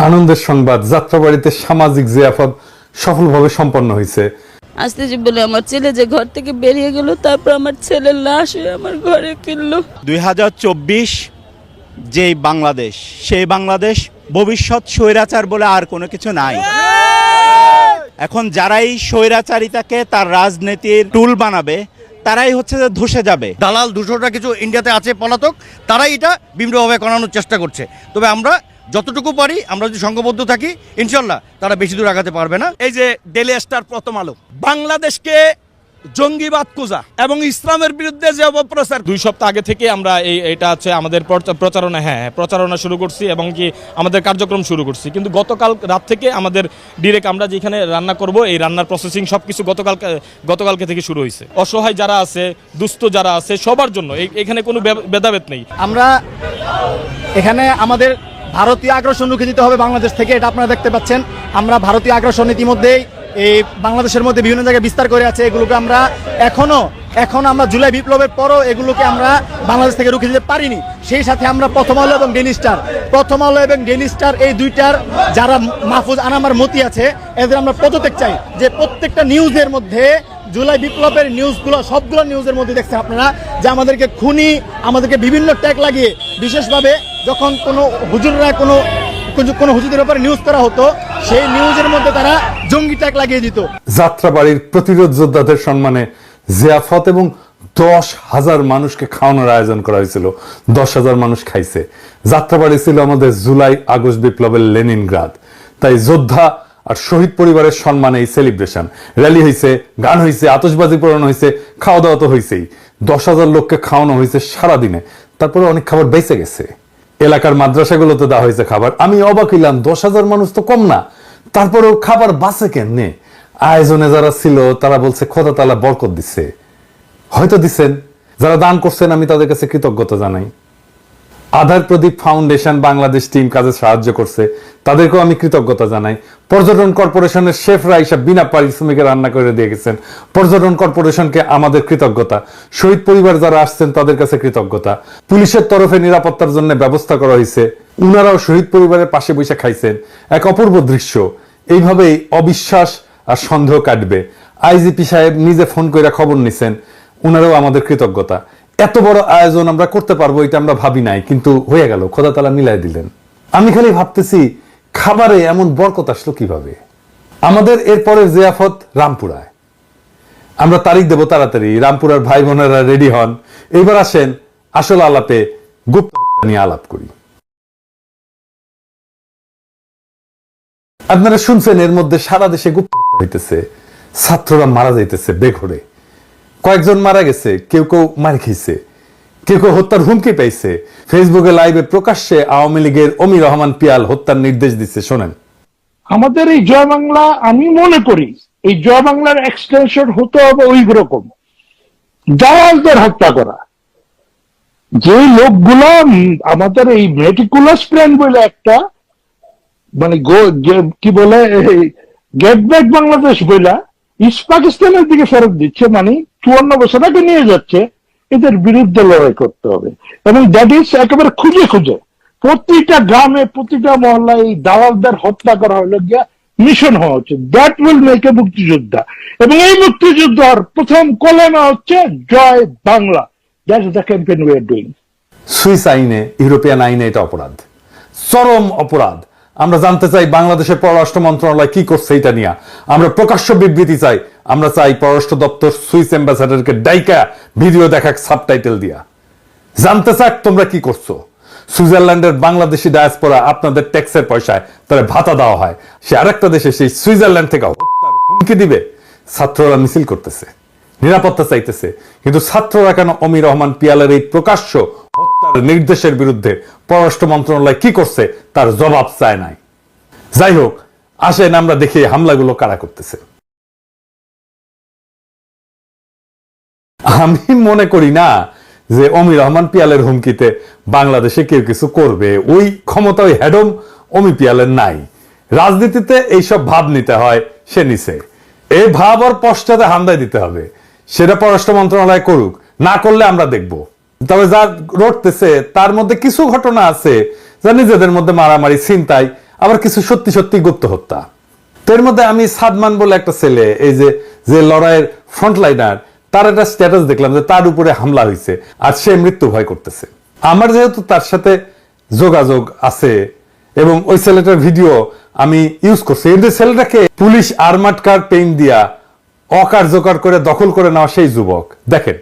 আনন্দের সংবাদ, যাত্রাবাড়িতে সামাজিক জিয়াফত সফলভাবে সম্পন্ন হয়েছে। আসতে যে বলে আমার ছেলে যে ঘর থেকে বেরিয়ে গেল, তারপর আমার ছেলের লাশ হয়ে আমার ঘরে ফিরল। 2024 যেই বাংলাদেশ, সেই বাংলাদেশ ভবিষ্যৎ স্বৈরাচার বলে আর কোনো কিছু নাই। এখন যারাই স্বৈরাচারিতাকে তার রাজনীতির টুল বানাবে, তারাই হচ্ছে যে ধসে যাবে। দালাল 200টা কিছু ইন্ডিয়াতে আছে পলাতক, তারাই এটা বিভিন্নভাবে করানোর চেষ্টা করছে। তবে আমরা যতটুকু পারি, আমরা যদি সংঘবদ্ধ থাকি, ইনশাল্লাহ তারা বেশি দূর আগাতে পারবে না। এই যে ডেইলি স্টার, প্রথম আলো, বাংলাদেশকে জঙ্গিবাদ কুজা এবং ইসলামের বিরুদ্ধে যে অপপ্রচার, 2 সপ্তাহ আগে থেকে আমরা এটা হচ্ছে আমাদের প্রচারণা শুরু করছি এবং কি আমাদের কার্যক্রম শুরু করছি। কিন্তু গতকাল রাত থেকে আমাদের ডিরেক্ট আমরা যেখানে রান্না করব, এই রান্নার প্রসেসিং সবকিছু গতকালকে থেকে শুরু হয়েছে। অসহায় যারা আছে, দুস্থ যারা আছে, সবার জন্য এখানে কোনো ভেদাভেদ নেই। আমরা এখানে আমাদের ভারতীয় আগ্রাসন রুখে দিতে হবে বাংলাদেশ থেকে, এটা আপনারা দেখতে পাচ্ছেন। আমরা ভারতীয় আগ্রাসন ইতিমধ্যেই এই বাংলাদেশের মধ্যে বিভিন্ন জায়গায় বিস্তার করে আছে। এগুলোকে আমরা এখন আমরা জুলাই বিপ্লবের পরও এগুলোকে আমরা বাংলাদেশ থেকে রুখে দিতে পারিনি। সেই সাথে আমরা প্রথম আলো এবং ডেইলি স্টার এই দুইটার যারা মাহফুজ আনামার মতি আছে, এদের আমরা পদত্যাগ চাই। যে প্রত্যেকটা নিউজের মধ্যে জুলাই বিপ্লবের নিউজগুলো, সবগুলো নিউজের মধ্যে দেখছেন আপনারা যে আমাদেরকে খুনি, আমাদেরকে বিভিন্ন ট্যাগ লাগিয়ে, বিশেষভাবে যখন কোনো হুজুররা কোনো হুজুরদের ব্যাপারে নিউজ করা হতো, সেই নিউজের মধ্যে তারা জঙ্গি ট্যাগ লাগিয়ে দিত। যাত্রাবাড়ির প্রতিরোধ যোদ্ধাদের সম্মানে জিয়াফত এবং 10,000 মানুষকে খাওয়ানোর আয়োজন করা হয়েছিল। 10,000 মানুষ খাইছে। যাত্রাবাড়ি ছিল আমাদের জুলাই আগস্ট বিপ্লবের লেনিনগ্রাদ। তাই যোদ্ধা আর শহীদ পরিবারের সম্মানে এই সেলিব্রেশন, র্যালি হয়েছে, গান হয়েছে, আতশবাজি পোড়ানো হয়েছে, খাওয়া দাওয়া তো হয়েছেই। 10,000 লোককে খাওয়ানো হয়েছে সারাদিনে। তারপরে অনেক খাবার বেঁচে গেছে। এলাকার মাদ্রাসাগুলোতে দেওয়া হয়েছে খাবার। আমি অবাক হইলাম, 10,000 মানুষ তো কম না, তারপরেও খাবার বাঁচে কেমনে? আয়োজনে যারা ছিল তারা বলছে খোদা তাআলা বরকত দিচ্ছে। হয়তো দিচ্ছেন। যারা দান করছেন আমি তাদের কাছে কৃতজ্ঞতা জানাই। আধার প্রদীপ ফাউন্ডেশন বাংলাদেশ টিম কাজে সাহায্য করছে, তাদেরকেও আমি কৃতজ্ঞতা জানাই। পর্যটন কর্পোরেশনের শেফরা হিসাব বিনা পারিশ্রমিকে রান্না করে দিয়ে গেছেন, পর্যটন কর্পোরেশনকে আমাদের কৃতজ্ঞতা। শহীদ পরিবার যারা আসছেন তাদের কাছে কৃতজ্ঞতা। পুলিশের তরফে নিরাপত্তার জন্য ব্যবস্থা করা হয়েছে, উনারাও শহীদ পরিবারের পাশে বসে খাইছেন। এক অপূর্ব দৃশ্য। এইভাবেই অবিশ্বাস আর সন্দেহ কাটবে। আইজিপি সাহেব নিজে ফোন করে খবর নিছেন, উনারাও আমাদের কৃতজ্ঞতা। এত বড় আয়োজন আমরা করতে পারবো এটা আমরা ভাবি নাই, কিন্তু হয়ে গেল, খোদা তাআলা মিলাই দিলেন। আমি খালি ভাবতেছি খাবারে এমন বরকত আসলো কিভাবে। আমাদের এরপরে জিয়াফত রামপুরায়, আমরা তারিখ দেব তাড়াতাড়ি। রামপুরার ভাই বোনেরা রেডি হন। এইবার আসেন আসল আলাপে, গুপ্ত হত্যা নিয়ে আলাপ করি। আপনারা শুনছেন এর মধ্যে সারা দেশে গুপ্ত হত্যা হইতেছে, ছাত্ররা মারা যাইতেছে বেঘরে। কয়েকজন মারা গেছে, কেউ মার খেয়েছে, কেউ হত্যার হুমকি পাইছে। ফেসবুকে লাইভে প্রকাশ্যে আওয়ামী লীগের অমির রহমান পিয়াল হত্যার নির্দেশ দিচ্ছে। শোনেন, আমাদের এই জয় বাংলা, আমি মনে করি এই জয় বাংলার এক্সটেনশন হতে হবে ওই রকম জাওয়ালদের হত্যা করা। যে লোকগুলো আমাদের এই মেটিকুলাস প্ল্যান বলে একটা, মানে কি বলে, গেট ব্যাক বাংলাদেশ বইলা ইস্ট পাকিস্তানের দিকে ফেরত দিচ্ছে, মানে 54 বছর আগে নিয়ে যাচ্ছে। এদের বিরুদ্ধে লড়াই করতে হবে এবং দ্যাট ইজ একেবারে খুঁজে প্রতিটা গ্রামে, প্রতিটা মহল্লায় এই দালালদের হত্যা করা হলো গিয়া মিশন হওয়া উচিত। দ্যাট উইল মেক এ মুক্তিযোদ্ধা। এবং এই মুক্তিযুদ্ধর প্রথম কলেমা হচ্ছে Joy Bangla. That is the campaign we are doing. Swiss আইনে, ইউরোপিয়ান আইনে এটা অপরাধ, চরম অপরাধ। আমরা জানতে চাই বাংলাদেশের পররাষ্ট্র মন্ত্রণালয় কি করছে এটা নিয়ে। আমরা প্রকাশ্য বিবৃতি চাই। আমরা চাই পররাষ্ট্র দপ্তর সুইস অ্যাম্বাসাডারকে ডাইকা ভিডিও দেখাক সাবটাইটেল দিয়া। জানতে চাক তোমরা কি করছো। সুইজারল্যান্ডের বাংলাদেশি ডায়াসপোরা আপনাদের ট্যাক্সের পয়সায় তারা ভাতা দেওয়া হয়, সে আরেকটা দেশে সেই সুইজারল্যান্ড থেকে হত্যার হুমকি দিবে। ছাত্ররা মিছিল করতেছে, নিরাপত্তা চাইতেছে, কিন্তু ছাত্ররা কেন অমির রহমান পিয়ালের এই প্রকাশ্য হত্যার নির্দেশের বিরুদ্ধে পররাষ্ট্র মন্ত্রণালয় কি করছে তার জবাব চায় নাই। যাই হোক, আসেন আমরা দেখি হামলাগুলো কারা করতেছে। আমি মনে করি না যে অমির রহমান পিয়ালের হুমকিতে বাংলাদেশে কেউ কিছু করবে। ওই ক্ষমতা ওই হেডম অমি পিয়ালের নাই। রাজনীতিতে এইসব ভাব নিতে হয়, সে নিছে। এই ভাব আর পশ্চাতে হামলায় দিতে হবে, সেটা পররাষ্ট্র মন্ত্রণালয় করুক, না করলে আমরা দেখব। তবে যা রটতেছে তার মধ্যে কিছু ঘটনা আছে যা নিজেদের মধ্যে মারামারি, ছিনতাই, আবার কিছু সত্যি সত্যি গুপ্ত হত্যা। তো এর মধ্যে আমি সাদমান বলে একটা ছেলে, এই যে লড়াইয়ের ফ্রন্টলাইনার, তার একটা স্ট্যাটাস দেখলাম যে তার উপরে হামলা হয়েছে আর সে মৃত্যু ভয় করতেছে। আমার যেহেতু তার সাথে যোগাযোগ আছে এবং ওই ছেলেটার ভিডিও আমি ইউজ করছি, কিন্তু ছেলেটাকে পুলিশ আর্মার্ড কার পেইন্ট দিয়া অকার্যকর করে দখল করে নেওয়া সেই যুবক দেখেন।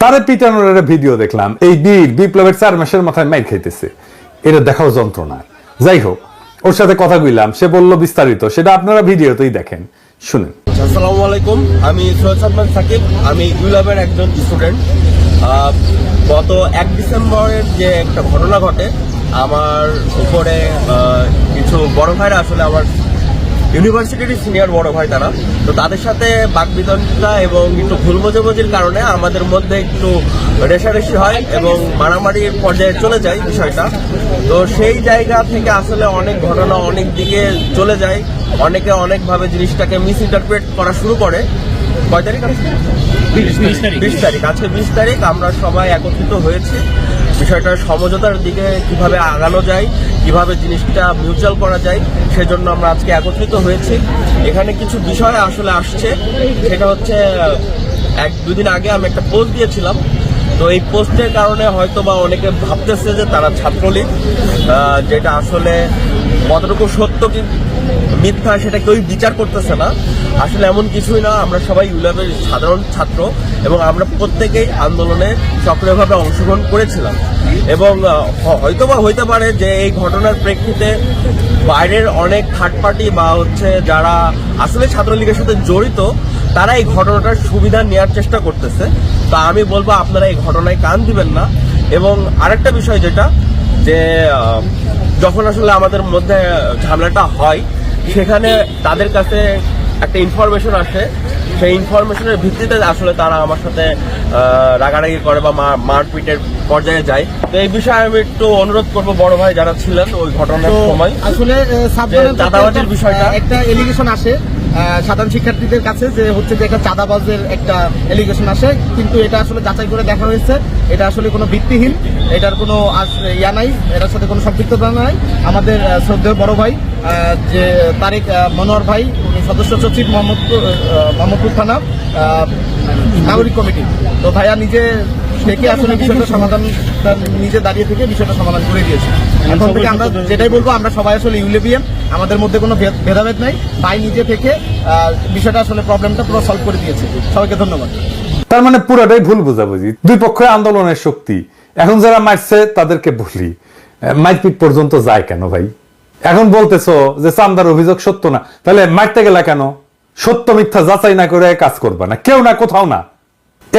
তারে পিটানোর একটা ভিডিও দেখলাম, এই বীর বিপ্লবের 4 মাসের মাথায় মাইর খাইতেছে, এটা দেখাও যন্ত্রণা। যাই হোক, ওর সাথে কথা কইলাম, সে বলল বিস্তারিত, সেটা আপনারা ভিডিওতেই দেখেন, শুনেন। আসসালামু আলাইকুম, আমি সৈয়দ সাদমান সাকিব, আমি ইউল্যাবের একজন স্টুডেন্ট। গত 1 ডিসেম্বরের যে একটা ঘটনা ঘটে, আমার উপরে কিছু বড় ভাইরা, আসলে আমার ইউনিভার্সিটির সিনিয়র বড় ভাই তারা, তো তাদের সাথে বাকবিতণ্ডা এবং একটু ভুল বোঝাবুঝির কারণে আমাদের মধ্যে একটু রেষারেষি হয় এবং মারামারির পর্যায়ে চলে যায় বিষয়টা। তো সেই জায়গা থেকে আসলে অনেক ঘটনা অনেক দিকে চলে যায়, অনেকে অনেকভাবে জিনিসটাকে মিস ইন্টারপ্রেট করা শুরু করে। কয় তারিখ? 20 তারিখ। আজকে 20 তারিখ আমরা সবাই একত্রিত হয়েছি বিষয়টার সমঝোতার দিকে কিভাবে আগানো যায়, কিভাবে জিনিসটা মিউচুয়াল করা যায়, সেজন্য আমরা আজকে একত্রিত হয়েছি। এখানে কিছু বিষয় আসলে আসছে, সেটা হচ্ছে 1-2 দিন আগে আমি একটা পোস্ট দিয়েছিলাম। তো এই পোস্টের কারণে হয়তো বা অনেকে ভাবতেছে যে তারা ছাত্রলীগ, যেটা আসলে কতটুকু সত্য কি মিথ্যা সেটা কেউই বিচার করতেছে না। আসলে এমন কিছুই না, আমরা সবাই ইউল্যাবের সাধারণ ছাত্র এবং আমরা প্রত্যেকেই আন্দোলনে সক্রিয়ভাবে অংশগ্রহণ করেছিলাম এবং হয়তোবা হইতে পারে যে এই ঘটনার প্রেক্ষিতে বাইরের অনেক থার্ড পার্টি বা হচ্ছে যারা আসলে ছাত্রলীগের সাথে জড়িত, তারা এই ঘটনাটার সুবিধা নেওয়ার চেষ্টা করতেছে। তা আমি বলবো আপনারা এই ঘটনায় কান দিবেন না। এবং আরেকটা বিষয় যেটা, যে যখন আসলে আমাদের মধ্যে ঝামেলাটা হয়, সেখানে তাদের কাছে একটা ইনফরমেশন আসে, সেই ইনফরমেশনের ভিত্তিতে আসলে তারা আমার সাথে রাগারাগি করে বা মারপিটের পর্যায়ে যায়। তো এই বিষয়ে আমি একটু অনুরোধ করবো বড় ভাই যারা ছিলেন ওই ঘটনার সময়, আসলে চাঁদাবাজির বিষয়টা একটা এলিগেশন আসে সাধারণ শিক্ষার্থীদের কাছে, যে হচ্ছে যে একটা চাঁদাবাজের একটা এলিগেশন আসে, কিন্তু এটা আসলে যাচাই করে দেখা হয়েছে এটা আসলে কোনো ভিত্তিহীন, এটার কোনো ইয়া নাই, এটার সাথে কোনো সম্পৃক্ততা নাই। আমাদের শ্রদ্ধেয় বড় ভাই যে তারেক মনোয়ার ভাই, উনি সদস্য সচিব মোহাম্মদপুর থানা নাগরিক কমিটি, তো ভাইয়া নিজে থেকে আসলে বিষয়টা সমাধান, নিজে দাঁড়িয়ে থেকে বিষয়টা সমাধান করে দিয়েছে। এখন থেকে আমরা যেটাই বলবো, আমরা সবাই আসলে ইউলেবিয়ান, আমাদের মধ্যে কোনো ভেদাভেদ নাই। ভাই নিজে থেকে বিষয়টা আসলে প্রবলেমটা পুরো সলভ করে দিয়েছে। সবাইকে ধন্যবাদ। তার মানে পুরাটাই ভুল বোঝাবুঝি, দুই পক্ষে আন্দোলনের শক্তি। এখন যারা মারছে তাদেরকে বলি, মারপিট পর্যন্ত যায় কেন ভাই? এখন বলতেছো যে চান্দার অভিযোগ সত্য না, তাহলে মারতে গেলা কেন? সত্য মিথ্যা যাচাই না করে কাজ করবা না, কেউ না, কোথাও না।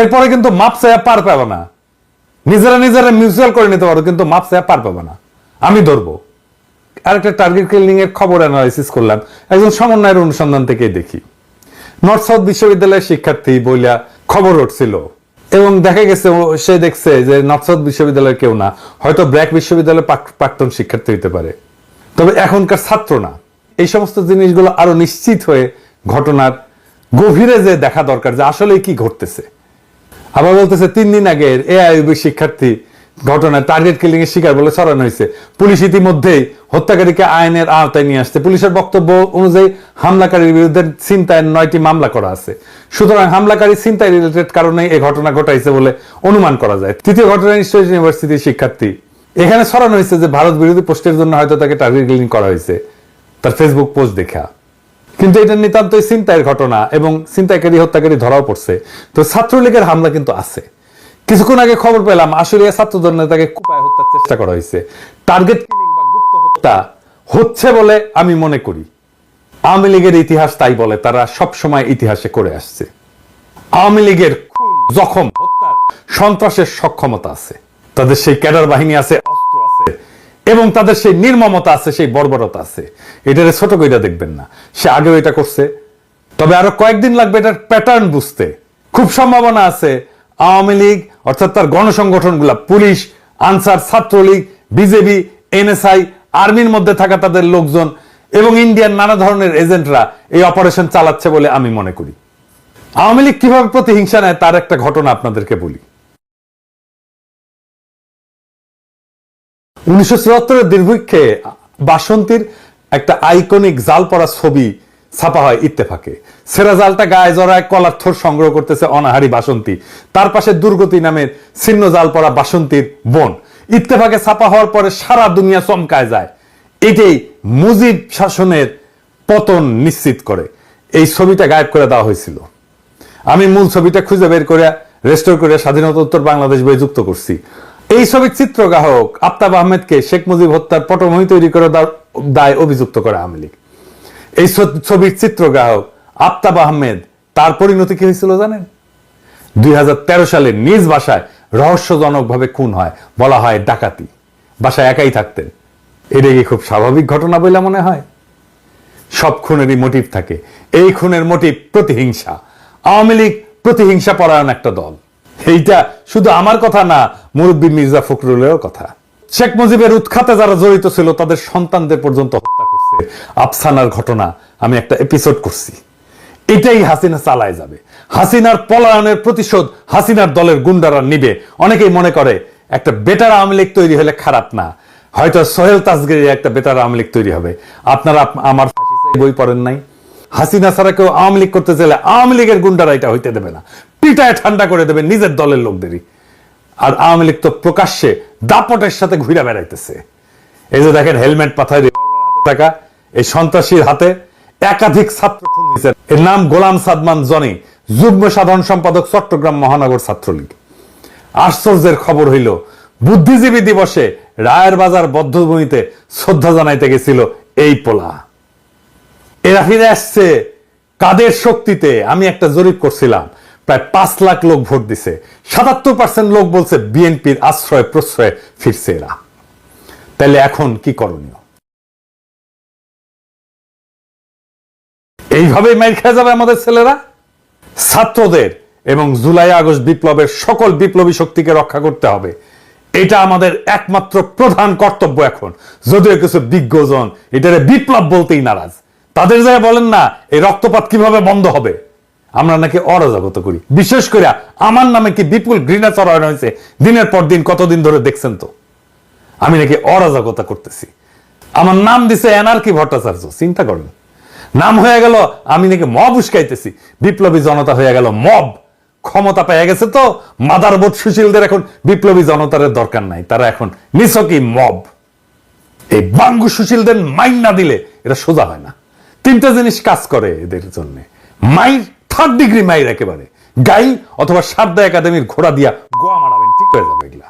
এরপরে কিন্তু মাপ চাইয়া পার পাবে না, নিজেরা মিউচুয়াল করে নিতে পারো, কিন্তু মাপ চাইয়া পার পাবে না। আমি ধরবো। আরেকটা টার্গেট কিলিং এর খবর অ্যানালাইসিস করলাম একজন সমন্বয়ের অনুসন্ধান থেকেই দেখি। নর্থ সাউথ বিশ্ববিদ্যালয়ের শিক্ষার্থী বইলা খবর উঠছিল এবং দেখা গেছে সে দেখছে যে নর্থ সাউথ বিশ্ববিদ্যালয়ের কেউ না, হয়তো ব্র্যাক বিশ্ববিদ্যালয়ের প্রাক্তন শিক্ষার্থী হইতে পারে, তবে এখনকার ছাত্র না। এই সমস্ত জিনিসগুলো আরো নিশ্চিত হয়ে ঘটনার গভীরে যে দেখা দরকার যে আসলে কি ঘটতেছে। আবার বলতেছে 3 দিন আগের এআইইউবি শিক্ষার্থী ঘটনায় টার্গেট কিলিং এর শিকার বলে ছড়ানো হয়েছে। পুলিশ ইতিমধ্যেই হত্যাকারীকে আইনের আওতায় নিয়ে আসছে। পুলিশের বক্তব্য অনুযায়ী হামলাকারীর বিরুদ্ধে ছিনতাইয়ের 9টি মামলা করা আছে। সুতরাং হামলাকারী ছিনতাই রিলেটেড কারণে এই ঘটনা ঘটাইছে বলে অনুমান করা যায়। তৃতীয় ঘটনা ইস্টার্ন ইউনিভার্সিটির শিক্ষার্থী, এখানে ছড়ানো হয়েছে যে ভারত বিরোধী পোস্টের জন্য হয়তো তাকে টার্গেট কিলিং করা হয়েছে তার ফেসবুক পোস্ট দেখা, কিন্তু এটা নিতান্তই ছিনতাইয়ের ঘটনা এবং ছিনতাইকারী হত্যাকারী ধরাও পড়ছে। তো ছাত্রলীগের হামলা কিন্তু আছে। কিছুক্ষণ আগে খবর পেলাম আশুলিয়া ছাত্রদল নেতাকে কুপায় হত্যার চেষ্টা করা হয়েছে। টার্গেট কিলিং বা গুপ্ত হত্যা হচ্ছে বলে আমি মনে করি। আওয়ামী লীগের ইতিহাস তাই বলে, তারা সব সময় ইতিহাসে করে আসছে। আওয়ামী লীগের খুন, জখম, হত্যা, সন্ত্রাসের সক্ষমতা আছে। তাদের সেই ক্যাডার বাহিনী আছে, অস্ত্র আছে, এবং তাদের সেই নির্মমতা আছে, সেই বর্বরতা আছে। এটারে ছোট কইরা দেখবেন না, সে আগেও এটা করছে। তবে আরো কয়েকদিন লাগবে এটার প্যাটার্ন বুঝতে। খুব সম্ভাবনা আছে আওয়ামী লীগ অর্থাৎ তার গণসংগঠনগুলা, police, Ansar, Chhatra League, BJP, NSI, আর্মির মধ্যে থাকা তাদের লোকজন এবং ইন্ডিয়ান নানা ধরনের এজেন্টরা এই অপারেশন চালাচ্ছে বলে আমি মনে করি। আওয়ামী লীগ কিভাবে প্রতিহিংসা নেয় তার একটা ঘটনা আপনাদেরকে বলি। 1974 দুর্ভিক্ষে বাসন্তীর একটা আইকনিক জাল পড়া ছবি ছাপা হয় ইত্তেফাকে। সেরা জালটা গায়ে জড়ায় কলার থোর সংগ্রহ করতেছে অনাহারী বাসন্তী, তার পাশে দুর্গতি নামের ছিন্ন জাল পড়া বাসন্তীর বোন। ইত্তেফাকে ছাপা হওয়ার পরে সারা দুনিয়া চমকায় যায়। এটাই মুজিব শাসনের পতন নিশ্চিত করে। এই ছবিটা গায়েব করে দেওয়া হয়েছিল। আমি মূল ছবিটা খুঁজে বের করে রেস্টোর করে স্বাধীনতোত্তর বাংলাদেশ বই যুক্ত করছি। এই ছবির চিত্রগ্রাহক আফতাব আহমেদকে শেখ মুজিব হত্যার পটভূমি তৈরি করে দায় অভিযুক্ত করে আওয়ামী লীগ। এই ছবির চিত্রগ্রাহক আফতাব আহমেদ, তার পরিণতি কি হয়েছিল জানেন? 2013 সালে নিজ বাসায় রহস্যজনকভাবে খুন হয়, বলা হয় ডাকাতি। বাসায় একাই থাকতেন। এটা কি খুব স্বাভাবিক ঘটনা বলে মনে হয়? সব খুনেরই মোটিভ থাকে। এই খুনের মোটিভ প্রতিহিংসা। আওয়ামী লীগ প্রতিহিংসা পরায়ণ একটা দল। এইটা শুধু আমার কথা না, মুরব্বী মির্জা ফখরুলের কথা। শেখ মুজিবের উৎখাতে যারা জড়িত ছিল তাদের সন্তানদের পর্যন্ত হত্যা করছে। আফসানার ঘটনা আমি একটা এপিসোড করছি। এটাই হাসিনা চালায় যাবে। হাসিনার পলায়নের প্রতিশোধ হাসিনার দলের গুন্ডারা নিবে। অনেকেই মনে করে একটা বেটার আওয়ামী লীগ তৈরি হলে খারাপ না, হয়তো সোহেল তাজগিরি একটা বেটার আওয়ামী লীগ তৈরি হবে। আপনারা আমার বই পড়েন নাই? হাসিনা ছাড়া কেউ আওয়ামী লীগ করতে চাইলে আওয়ামী লীগের গুন্ডারা এটা হইতে দেবে না, পিটায় ঠান্ডা করে দেবে নিজের দলের লোকদেরই। আর আওয়ামী লীগ তো প্রকাশ্যে দাপটের সাথে ঘুরে বেড়াইতেছে। এই যে দেখেন হেলমেট মাথায় হাতে থাকা এই সন্ত্রাসীর হাতে একাধিক ছাত্র খুন হয়েছে। এর নাম গোলাম সাদমান জনি, যুগ্ম সাধারণ সম্পাদক, চট্টগ্রাম মহানগর ছাত্রলীগ। আশ্চর্যের খবর হইল বুদ্ধিজীবী দিবসে রায়ের বাজার বদ্ধভূমিতে শ্রদ্ধা জানাইতে গেছিল এই পোলা। এরা ফিরে আসছে কাদের শক্তিতে? আমি একটা জরিপ করছিলাম, প্রায় 5 লাখ লোক ভোট দিছে। 77% লোক বলছে বিএনপির আশ্রয় প্রশ্রয়ে ফিরছে এরা। তাহলে এখন কি করণীয়? এইভাবেই মাইর খেয়ে যাবে আমাদের ছেলেরা? ছাত্রদের এবং জুলাই আগস্ট বিপ্লবের সকল বিপ্লবী শক্তিকে রক্ষা করতে হবে। এটা আমাদের একমাত্র প্রধান কর্তব্য এখন। যদিও কিছু বিজ্ঞজন এটারে বিপ্লব বলতেই নারাজ। তাদের যারা বলেন না এই রক্তপাত কিভাবে বন্ধ হবে, আমরা নাকি অরাজকতা করি। বিশেষ করে আমার নামে কি বিপুল ঘৃণা চড়ানো হয়েছে দিনের পর দিন, কতদিন ধরে দেখছেন তো। আমি নাকি অরাজকতা করতেছি। আমার নাম দিছে এনার্কি ভট্টাচার্য। চিন্তা করেন, নাম হয়ে গেল আমি নাকি মব উস্কাইতেছি। বিপ্লবী জনতা হয়ে গেল মব। ক্ষমতা পেয়ে গেছে তো মাদারবোধ সুশীলদের এখন বিপ্লবী জনতার দরকার নাই, তারা এখন নিছকই মব। এই বাঙ্গু সুশীলদের মাইন না দিলে এটা সোজা হয় না। 3টা জিনিস কাজ করে এদের জন্য। মাইর, 3rd ডিগ্রি মাইর একেবারে, গাই অথবা সারদা একাডেমির ঘোড়া দিয়া গোয়া মারাবেন, ঠিক হয়ে যাবে এগুলা।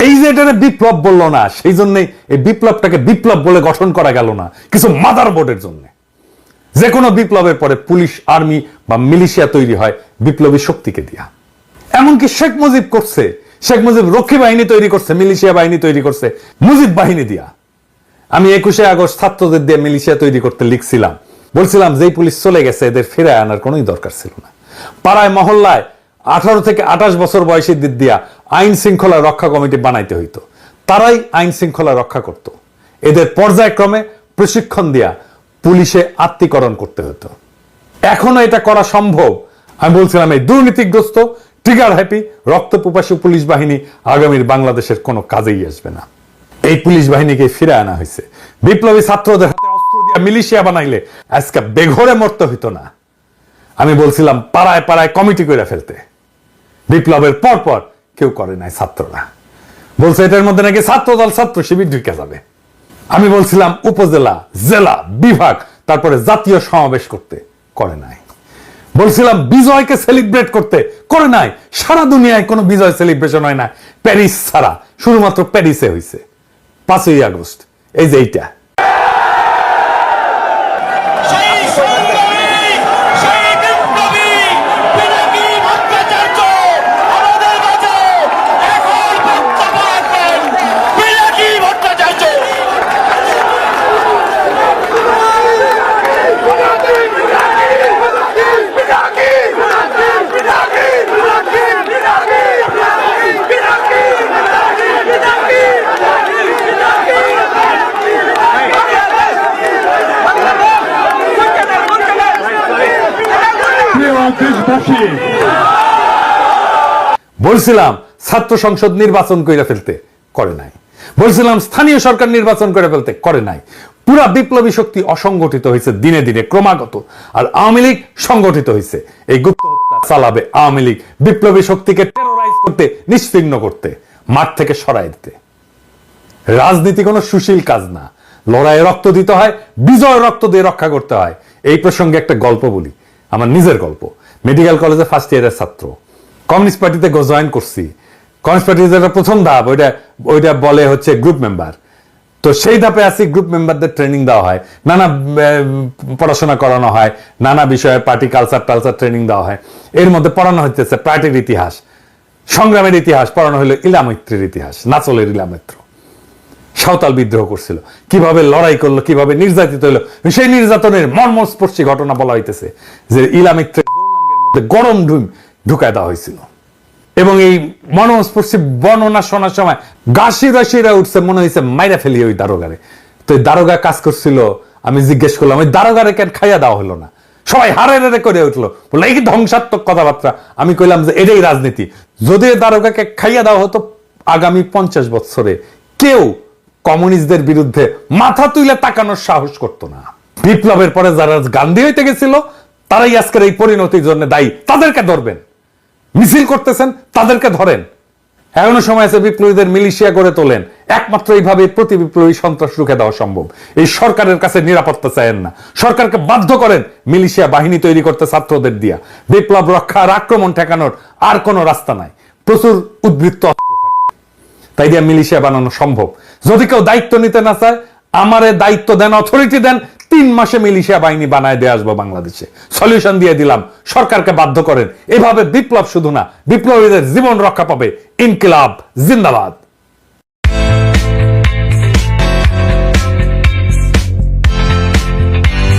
এই যে এটারে বিপ্লব বললো না, সেই জন্যই এই বিপ্লবটাকে বিপ্লব বলে গঠন করা গেল না কিছু মাদারবোর্ডের জন্য। যে কোনো বিপ্লবের পরে পুলিশ, আর্মি বা মিলিশিয়া তৈরি হয় বিপ্লবী শক্তিকে দিয়া। এমনকি শেখ মুজিব করছে। শেখ মুজিব রক্ষী বাহিনী তৈরি করছে, মিলিশিয়া বাহিনী তৈরি করছে মুজিব বাহিনী দিয়া। আমি 21শে আগস্ট ছাত্রদের দিয়ে মিলিশিয়া তৈরি করতে লিখছিলাম, বলছিলাম যেই পুলিশ চলে গেছে এদের ফিরে আনার কোনোই দরকার ছিল না। পাড়ায় মহল্লায় 18 থেকে 28 বছর বয়সীদের দিয়া আইন শৃঙ্খলা রক্ষা কমিটি বানাইতে হইতো। তারাই আইন শৃঙ্খলা রক্ষা করত। এদের পর্যায়ক্রমে প্রশিক্ষণ দিয়া পুলিশে আত্মীকরণ করতে হতো। এখনো এটা করা সম্ভব। আমি বলছিলাম এই দুর্নীতিগ্রস্ত, ট্রিগার হ্যাপি, রক্তপিপাসু পুলিশ বাহিনী আগামীর বাংলাদেশের কোনো কাজেই আসবে না। এই পুলিশ বাহিনীকে ফিরে আনা হয়েছে। বিপ্লবী ছাত্রদের হাতে অস্ত্র দিয়া মিলিশিয়া বানাইলে আজকে বেঘরে মরতে হইতো না। আমি বলছিলাম পাড়ায় পাড়ায় কমিটি করে ফেলতে। বিপ্লবের পর পর কেউ করে নাই। ছাত্ররা বলছে এটার মধ্যে নাকি ছাত্রদল, ছাত্র শিবির ঢুকে যাবে। আমি বলছিলাম উপজেলা, জেলা, বিভাগ, তারপরে জাতীয় সমাবেশ করতে, করে নাই। বলছিলাম বিজয়কে সেলিব্রেট করতে, করে নাই। সারা দুনিয়ায় কোনো বিজয় সেলিব্রেশন হয় না প্যারিস ছাড়া, শুধুমাত্র প্যারিসে হয়েছে 5ই আগস্ট। এই যে এইটা আসে। বলছিলাম ছাত্র সংসদ নির্বাচন করে ফেলতে, করে নাই। বলছিলাম স্থানীয় সরকার নির্বাচন করে ফেলতে, করে নাই। পুরা বিপ্লবী শক্তি অসংগঠিত হয়েছে দিনে দিনে ক্রমাগত, আর আওয়ামী লীগ সংগঠিত হয়েছে। এই গুপ্ত হত্যা চালাবে আওয়ামী লীগ, বিপ্লবী শক্তিকে টেরোরাইজ করতে, নিশ্চিহ্ন করতে, মাঠ থেকে সরাই দিতে। রাজনীতি কোনো সুশীল কাজ না, লড়াইয়ে রক্ত দিতে হয়, বিজয় রক্ত দিয়ে রক্ষা করতে হয়। এই প্রসঙ্গে একটা গল্প বলি, আমার নিজের গল্প। মেডিকেল কলেজে ফার্স্ট ইয়ারের ছাত্র, কমিউনিস্ট পার্টিতে জয়েন করছি। কমিউনিস্ট পার্টির যেটা প্রথম ধাপ, ওইটা বলে হচ্ছে গ্রুপ মেম্বার। তো সেই ধাপে আছি, গ্রুপ মেম্বারদের ট্রেনিং দেওয়া হয়, নানা পড়াশোনা করানো হয়, নানা বিষয়ে পার্টি কালচার ট্রেনিং দেওয়া হয়। এর মধ্যে পড়ানো হচ্ছে পার্টির ইতিহাস, সংগ্রামের ইতিহাস, পড়ানো হলো ইলামৈত্রের ইতিহাস, নাচলের ইলামৈত্র। সাঁওতাল বিদ্রোহ করছিল, কিভাবে লড়াই করলো, কিভাবে নির্যাতিত হলো, সেই নির্যাতনের মর্মস্পর্শী ঘটনা বলা হইতেছে, যে ইলামৈত্রের যৌনাঙ্গের মধ্যে গরম ঢুকায় দেওয়া হয়েছিল। এবং এই মর্মস্পর্শী বর্ণনা শোনার সময় গাছিরা উঠছে, মনে হয়েছে মাইরা ফেলি ওই দারোগারে। তো এই দারোগা কাজ করছিল, আমি জিজ্ঞেস করলাম ওই দারোগারে কেন খাইয়া দেওয়া হলো না? সবাই হারে করে উঠলো, বললো এই ধ্বংসাত্মক কথাবার্তা। আমি কইলাম যে এটাই রাজনীতি। যদি দারোগাকে খাইয়া দেওয়া হতো, আগামী 50 বছরে কেউ কমিউনিস্টদের বিরুদ্ধে মাথা তুলে তাকানোর সাহস করতো না। বিপ্লবের পরে যারা গান্ধী হইতে গেছিল, তারাই আজকের এই পরিণতির জন্য দায়ী। তাদেরকে ধরবেন, মিছিল করতেছেন তাদেরকে ধরেন। এখনো সময় আছে, বিপ্লবীদের মিলিশিয়া করে তোলেন। একমাত্র এইভাবে প্রতি বিপ্লবী সন্ত্রাস রুখে দেওয়া সম্ভব। এই সরকারের কাছে নিরাপত্তা চায়েন না, সরকারকে বাধ্য করেন মিলিশিয়া বাহিনী তৈরি করতে ছাত্রদের দিয়া। বিপ্লব রক্ষা আর আক্রমণ ঠেকানোর আর কোনো রাস্তা নাই, প্রচুর উদ্বৃত্ত অস্ত্র থাকে, তাই দিয়া মিলিশিয়া বানানো সম্ভব। যদি কেউ দায়িত্ব নিতে না চায়, আমারে দায়িত্ব দেন, অথরিটি দেন, 3 মাসে মিলিশিয়া বাহিনী বানায় দিয়ে আসবো বাংলাদেশে, সলিউশন দিয়ে দিলাম। সরকারকে বাধ্য করেন। এভাবে বিপ্লব শুধু না, বিপ্লবীদের জীবন রক্ষা পাবে। ইনকিলাব জিন্দাবাদ।